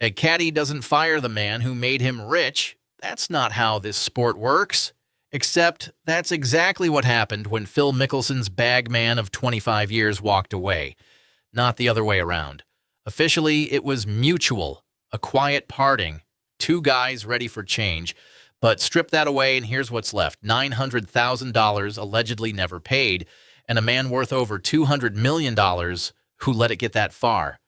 A caddy doesn't fire the man who made him rich. That's not how this sport works. Except that's exactly what happened when Phil Mickelson's bag man of 25 years walked away. Not the other way around. Officially, it was mutual, a quiet parting, two guys ready for change. But strip that away and here's what's left. $900,000 allegedly never paid, and a man worth over $200 million who let it get that far.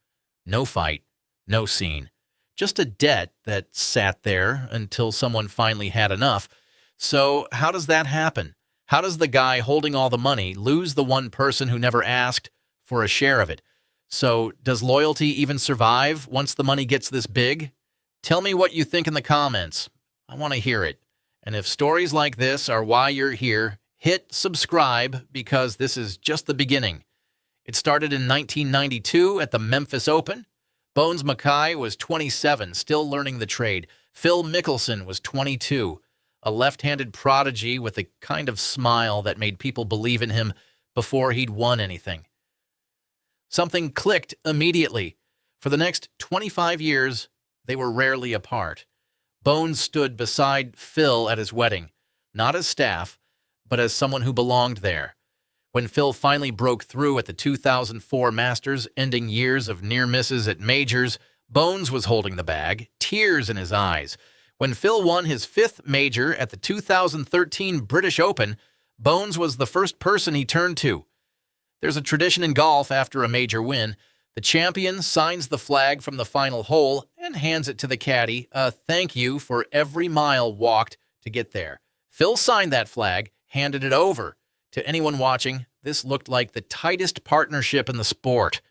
No fight, no scene. Just a debt that sat there until someone finally had enough. So how does that happen? How does the guy holding all the money lose the one person who never asked for a share of it? So does loyalty even survive once the money gets this big? Tell me what you think in the comments. I want to hear it. And if stories like this are why you're here, hit subscribe because this is just the beginning. It started in 1992 at the Memphis Open. Bones Mackay was 27, still learning the trade. Phil Mickelson was 22, a left-handed prodigy with a kind of smile that made people believe in him before he'd won anything. Something clicked immediately. For the next 25 years, they were rarely apart. Bones stood beside Phil at his wedding, not as staff, but as someone who belonged there. When Phil finally broke through at the 2004 Masters, ending years of near misses at majors, Bones was holding the bag, tears in his eyes. When Phil won his fifth major at the 2013 British Open, Bones was the first person he turned to. There's a tradition in golf after a major win. The champion signs the flag from the final hole and hands it to the caddy, a thank you for every mile walked to get there. Phil signed that flag, handed it over. To anyone watching, this looked like the tightest partnership in the sport.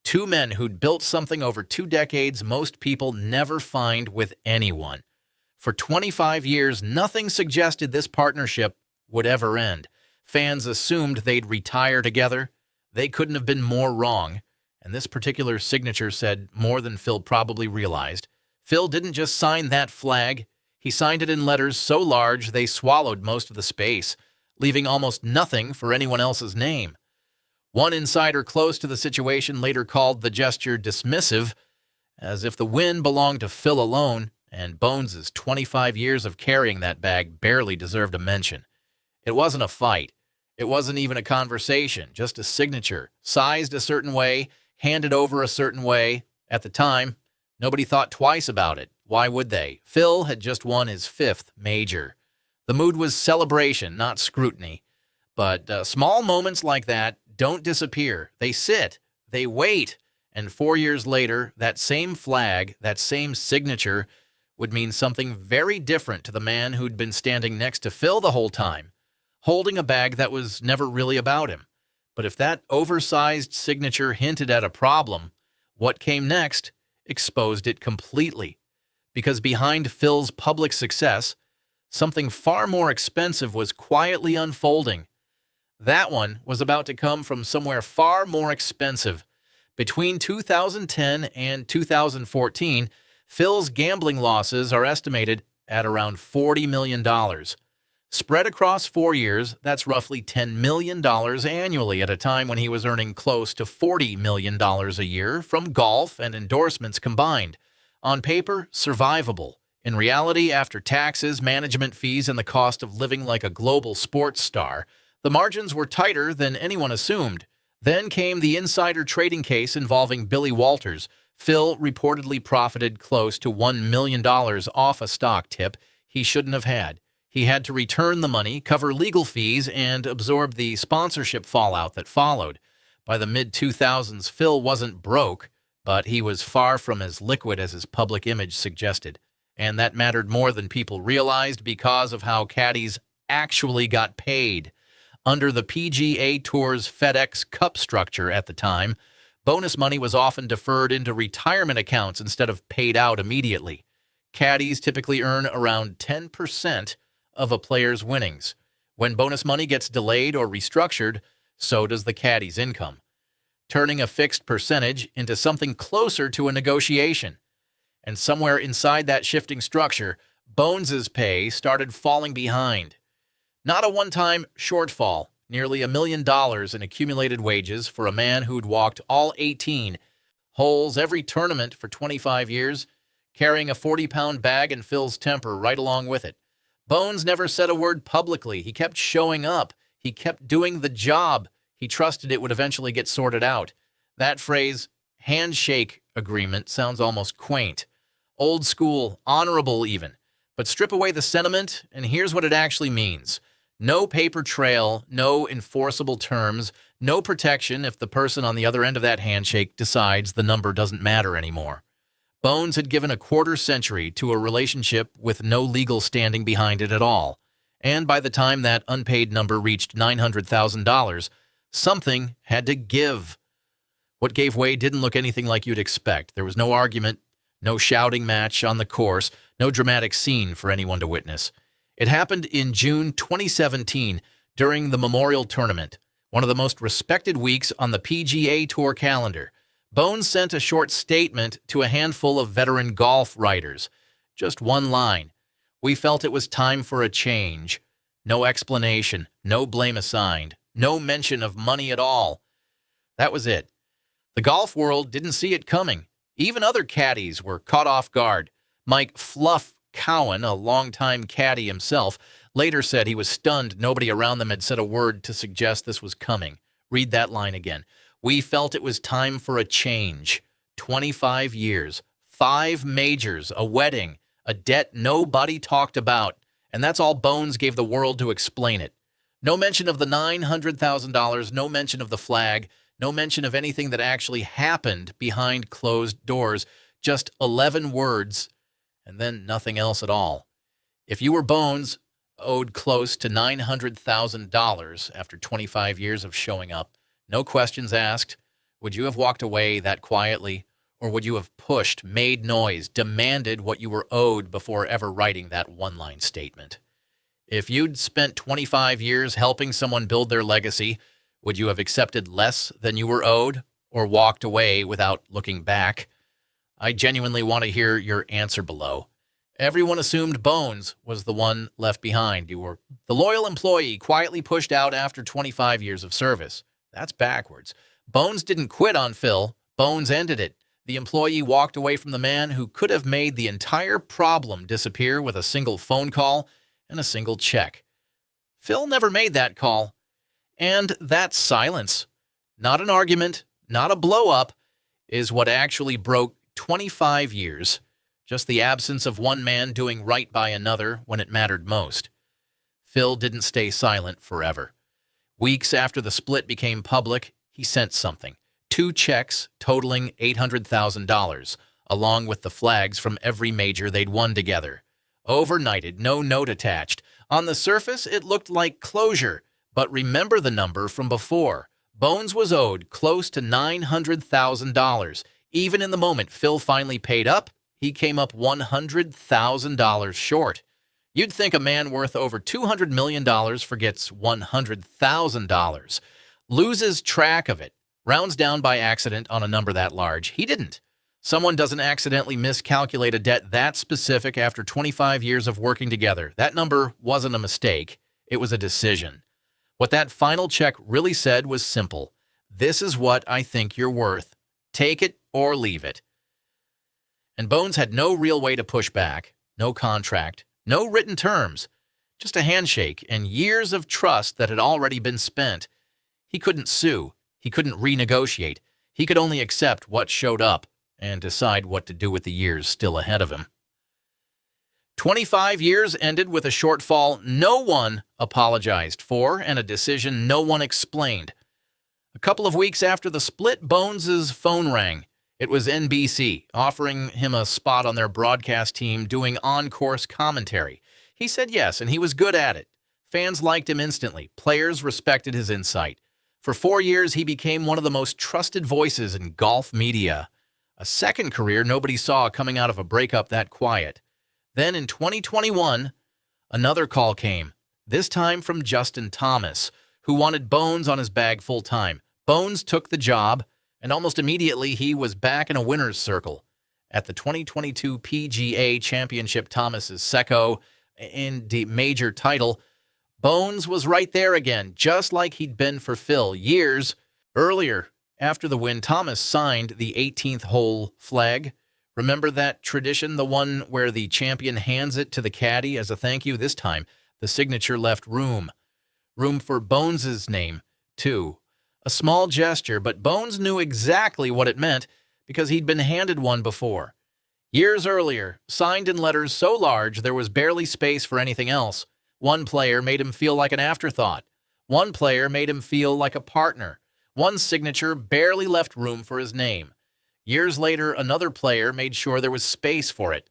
Two men who'd built something over 2 decades most people never find with anyone. For 25 years, nothing suggested this partnership would ever end. Fans assumed they'd retire together. They couldn't have been more wrong. And this particular signature said more than Phil probably realized. Phil didn't just sign that flag. He signed it in letters so large they swallowed most of the space, leaving almost nothing for anyone else's name. One insider close to the situation later called the gesture dismissive, as if the win belonged to Phil alone, and Bones' 25 years of carrying that bag barely deserved a mention. It wasn't a fight. It wasn't even a conversation, just a signature, sized a certain way, handed over a certain way. At the time, nobody thought twice about it. Why would they? Phil had just won his 5th major. The mood was celebration, not scrutiny. But small moments like that don't disappear. They sit, they wait, and 4 years later, that same flag, that same signature, would mean something very different to the man who'd been standing next to Phil the whole time, holding a bag that was never really about him. But if that oversized signature hinted at a problem, what came next exposed it completely. Because behind Phil's public success, something far more expensive was quietly unfolding. That one was about to come from somewhere far more expensive. Between 2010 and 2014, Phil's gambling losses are estimated at around $40 million. Spread across 4 years, that's roughly $10 million annually at a time when he was earning close to $40 million a year from golf and endorsements combined. On paper, survivable. In reality, after taxes, management fees, and the cost of living like a global sports star, the margins were tighter than anyone assumed. Then came the insider trading case involving Billy Walters. Phil reportedly profited close to $1 million off a stock tip he shouldn't have had. He had to return the money, cover legal fees, and absorb the sponsorship fallout that followed. By the mid-2000s, Phil wasn't broke, but he was far from as liquid as his public image suggested. And that mattered more than people realized because of how caddies actually got paid. Under the PGA Tour's FedEx Cup structure at the time, bonus money was often deferred into retirement accounts instead of paid out immediately. Caddies typically earn around 10% of a player's winnings. When bonus money gets delayed or restructured, so does the caddy's income, turning a fixed percentage into something closer to a negotiation. And somewhere inside that shifting structure, Bones's pay started falling behind. Not a one-time shortfall, nearly $1 million in accumulated wages for a man who'd walked all 18 holes every tournament for 25 years. carrying a 40-pound bag and Phil's temper right along with it. Bones never said a word publicly. He kept showing up. He kept doing the job. He trusted it would eventually get sorted out. That phrase, handshake agreement, sounds almost quaint. Old school, honorable even. But strip away the sentiment, and here's what it actually means. No paper trail, no enforceable terms, no protection if the person on the other end of that handshake decides the number doesn't matter anymore. Bones had given a quarter-century to a relationship with no legal standing behind it at all. And by the time that unpaid number reached $900,000, something had to give. What gave way didn't look anything like you'd expect. There was no argument, no shouting match on the course, no dramatic scene for anyone to witness. It happened in June 2017 during the Memorial Tournament, one of the most respected weeks on the PGA Tour calendar. Bones sent a short statement to a handful of veteran golf writers. Just one line. We felt it was time for a change. No explanation, no blame assigned, no mention of money at all. That was it. The golf world didn't see it coming. Even other caddies were caught off guard. Mike Fluff Cowan, a longtime caddy himself, later said he was stunned nobody around them had said a word to suggest this was coming. Read that line again. We felt it was time for a change. 25 years, 5 majors, a wedding, a debt nobody talked about, and that's all Bones gave the world to explain it. No mention of the $900,000, no mention of the flag, no mention of anything that actually happened behind closed doors, just 11 words, and then nothing else at all. If you were Bones, owed close to $900,000 after 25 years of showing up, no questions asked, would you have walked away that quietly, or would you have pushed, made noise, demanded what you were owed before ever writing that one-line statement? If you'd spent 25 years helping someone build their legacy, would you have accepted less than you were owed, or walked away without looking back? I genuinely want to hear your answer below. Everyone assumed Bones was the one left behind. You were the loyal employee quietly pushed out after 25 years of service. That's backwards. Bones didn't quit on Phil. Bones ended it. The employee walked away from the man who could have made the entire problem disappear with a single phone call and a single check. Phil never made that call. And that silence, not an argument, not a blow-up, is what actually broke 25 years. Just the absence of one man doing right by another when it mattered most. Phil didn't stay silent forever. Weeks after the split became public, he sent something. 2 checks totaling $800,000, along with the flags from every major they'd won together. Overnighted, no note attached. On the surface, it looked like closure, but remember the number from before. Bones was owed close to $900,000. Even in the moment Phil finally paid up, he came up $100,000 short. You'd think a man worth over $200 million forgets $100,000, loses track of it, rounds down by accident on a number that large. He didn't. Someone doesn't accidentally miscalculate a debt that specific after 25 years of working together. That number wasn't a mistake. It was a decision. What that final check really said was simple. This is what I think you're worth. Take it or leave it. And Bones had no real way to push back, no contract, no written terms, just a handshake and years of trust that had already been spent. He couldn't sue. He couldn't renegotiate. He could only accept what showed up and decide what to do with the years still ahead of him. 25 years ended with a shortfall no one apologized for and a decision no one explained. A couple of weeks after the split, Bones's phone rang. It was NBC, offering him a spot on their broadcast team doing on-course commentary. He said yes, and he was good at it. Fans liked him instantly. Players respected his insight. For 4 years, he became one of the most trusted voices in golf media. A second career nobody saw coming out of a breakup that quiet. Then in 2021, another call came, this time from Justin Thomas, who wanted Bones on his bag full-time. Bones took the job, and almost immediately he was back in a winner's circle. At the 2022 PGA Championship, Thomas's second in the major title, Bones was right there again, just like he'd been for Phil years earlier. After the win, Thomas signed the 18th hole flag, Remember that tradition, the one where the champion hands it to the caddy as a thank you? This time, the signature left room. Room for Bones's name, too. A small gesture, but Bones knew exactly what it meant because he'd been handed one before. Years earlier, signed in letters so large there was barely space for anything else. One player made him feel like an afterthought. One player made him feel like a partner. One signature barely left room for his name. Years later, another player made sure there was space for it.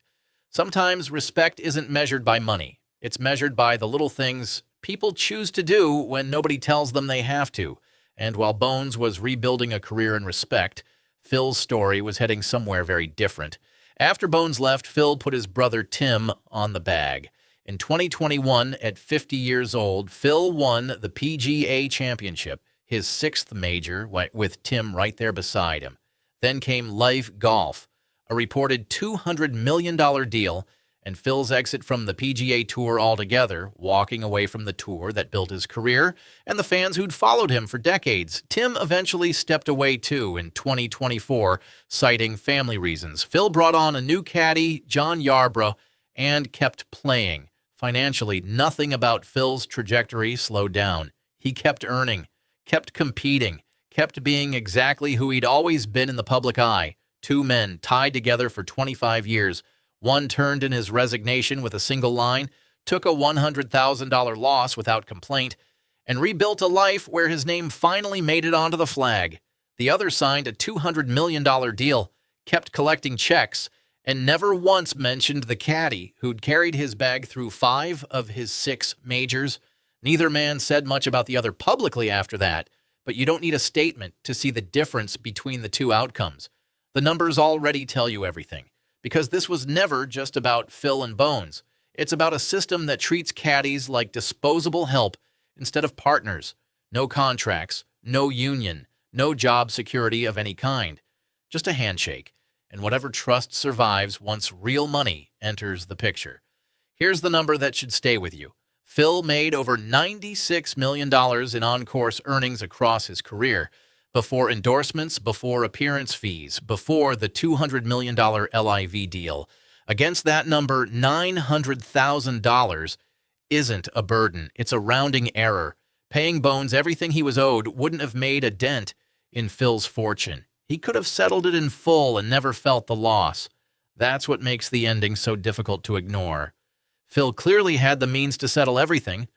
Sometimes respect isn't measured by money. It's measured by the little things people choose to do when nobody tells them they have to. And while Bones was rebuilding a career in respect, Phil's story was heading somewhere very different. After Bones left, Phil put his brother Tim on the bag. In 2021, at 50 years old, Phil won the PGA Championship, his sixth major, with Tim right there beside him. Then came Life Golf, a reported $200 million deal, and Phil's exit from the PGA Tour altogether, walking away from the tour that built his career and the fans who'd followed him for decades. Tim eventually stepped away too in 2024, citing family reasons. Phil brought on a new caddy, John Yarbrough, and kept playing. Financially, nothing about Phil's trajectory slowed down. He kept earning, kept competing, kept being exactly who he'd always been in the public eye. Two men tied together for 25 years. One turned in his resignation with a single line, took a $100,000 loss without complaint, and rebuilt a life where his name finally made it onto the flag. The other signed a $200 million deal, kept collecting checks, and never once mentioned the caddy who'd carried his bag through 5 of his 6 majors. Neither man said much about the other publicly after that, but you don't need a statement to see the difference between the two outcomes. The numbers already tell you everything. Because this was never just about Phil and Bones. It's about a system that treats caddies like disposable help instead of partners. No contracts, no union, no job security of any kind. Just a handshake, and whatever trust survives once real money enters the picture. Here's the number that should stay with you. Phil made over $96 million in on-course earnings across his career, before endorsements, before appearance fees, before the $200 million LIV deal. Against that number, $900,000 isn't a burden. It's a rounding error. Paying Bones everything he was owed wouldn't have made a dent in Phil's fortune. He could have settled it in full and never felt the loss. That's what makes the ending so difficult to ignore. Phil clearly had the means to settle everything,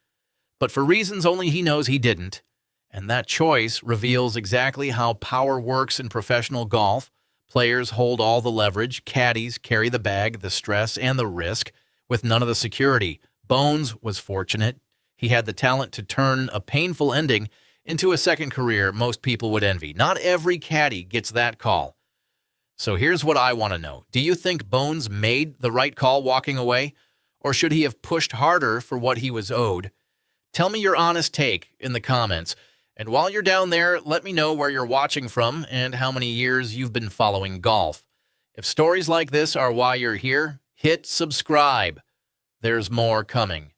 but for reasons only he knows he didn't. And that choice reveals exactly how power works in professional golf. Players hold all the leverage, caddies carry the bag, the stress, and the risk, with none of the security. Bones was fortunate. He had the talent to turn a painful ending into a second career most people would envy. Not every caddy gets that call. So here's what I want to know. Do you think Bones made the right call walking away? Or should he have pushed harder for what he was owed? Tell me your honest take in the comments. And while you're down there, let me know where you're watching from and how many years you've been following golf. If stories like this are why you're here, hit subscribe. There's more coming.